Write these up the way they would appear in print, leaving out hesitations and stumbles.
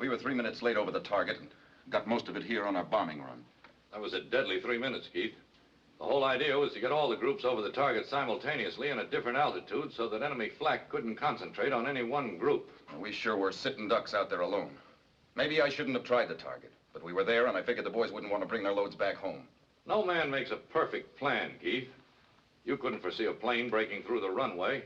We were 3 minutes late over the target and got most of it here on our bombing run. That was a deadly 3 minutes, Keith. The whole idea was to get all the groups over the target simultaneously and at different altitudes so that enemy flak couldn't concentrate on any one group. Well, we sure were sitting ducks out there alone. Maybe I shouldn't have tried the target, but we were there and I figured the boys wouldn't want to bring their loads back home. No man makes a perfect plan, Keith. You couldn't foresee a plane breaking through the runway.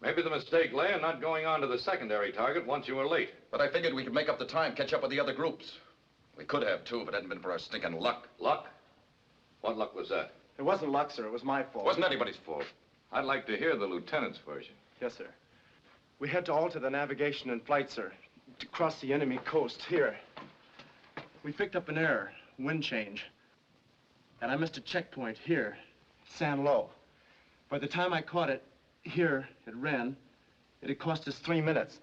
Maybe the mistake lay in not going on to the secondary target once you were late. But I figured we could make up the time, catch up with the other groups. We could have, too, if it hadn't been for our stinking luck. Luck? What luck was that? It wasn't luck, sir. It was my fault. It wasn't anybody's fault. I'd like to hear the lieutenant's version. Yes, sir. We had to alter the navigation and flight, sir, to cross the enemy coast here. We picked up an error, wind change. And I missed a checkpoint here, San Lo. By the time I caught it here at Ren, it had cost us 3 minutes.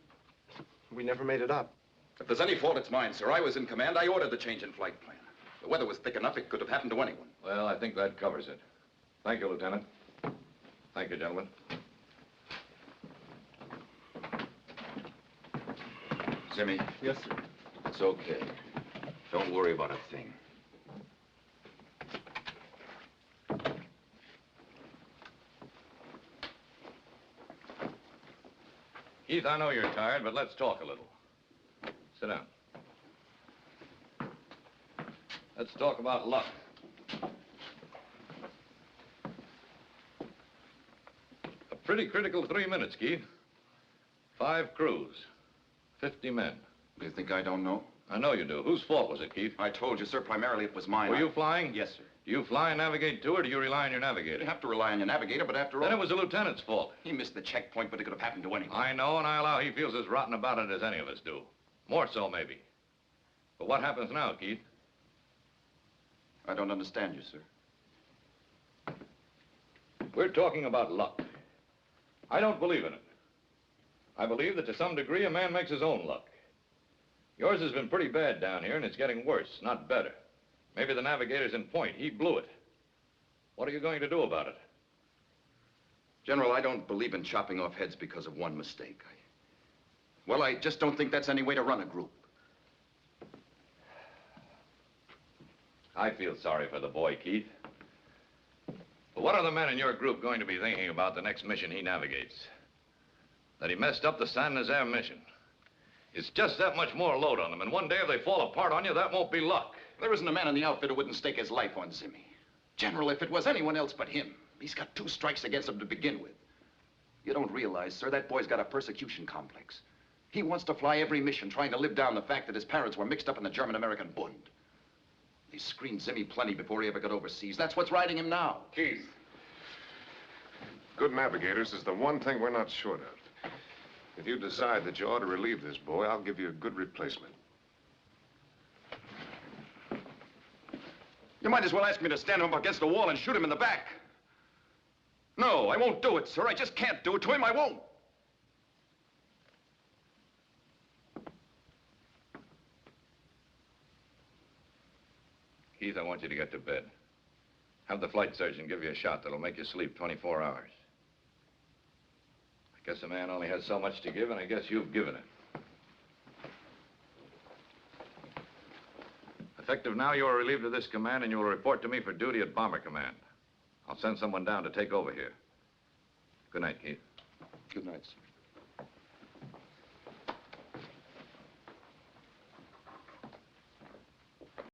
We never made it up. If there's any fault, it's mine, sir. I was in command. I ordered the change in flight plan. The weather was thick enough, it could have happened to anyone. Well, I think that covers it. Thank you, Lieutenant. Thank you, gentlemen. Zimmy. Yes, sir. It's okay. Don't worry about a thing. Keith, I know you're tired, but let's talk a little. Sit down. Let's talk about luck. A pretty critical 3 minutes, Keith. 5 crews, 50 men. Do you think I don't know? I know you do. Whose fault was it, Keith? I told you, sir, primarily it was mine. Were you flying? Yes, sir. Do you fly and navigate too, or do you rely on your navigator? You have to rely on your navigator, but after all... Then it was the lieutenant's fault. He missed the checkpoint, but it could have happened to anyone. I know, and I allow he feels as rotten about it as any of us do. More so, maybe. But what happens now, Keith? I don't understand you, sir. We're talking about luck. I don't believe in it. I believe that to some degree a man makes his own luck. Yours has been pretty bad down here, and it's getting worse, not better. Maybe the navigator's in point. He blew it. What are you going to do about it? General, I don't believe in chopping off heads because of one mistake. Well, I just don't think that's any way to run a group. I feel sorry for the boy, Keith. But what are the men in your group going to be thinking about the next mission he navigates? That he messed up the San Nazaire mission. It's just that much more load on them, and one day if they fall apart on you, that won't be luck. There isn't a man in the outfit who wouldn't stake his life on Zimmy. General, if it was anyone else but him, he's got 2 strikes against him to begin with. You don't realize, sir, that boy's got a persecution complex. He wants to fly every mission, trying to live down the fact that his parents were mixed up in the German-American Bund. He screened Zimmy plenty before he ever got overseas. That's what's riding him now. Keith, good navigators is the one thing we're not short of. If you decide that you ought to relieve this boy, I'll give you a good replacement. You might as well ask me to stand him up against the wall and shoot him in the back. No, I won't do it, sir. I just can't do it to him. I won't. Keith, I want you to get to bed. Have the flight surgeon give you a shot that'll make you sleep 24 hours. I guess a man only has so much to give, and I guess you've given it. Effective now, you are relieved of this command, and you will report to me for duty at Bomber Command. I'll send someone down to take over here. Good night, Keith. Good night, sir.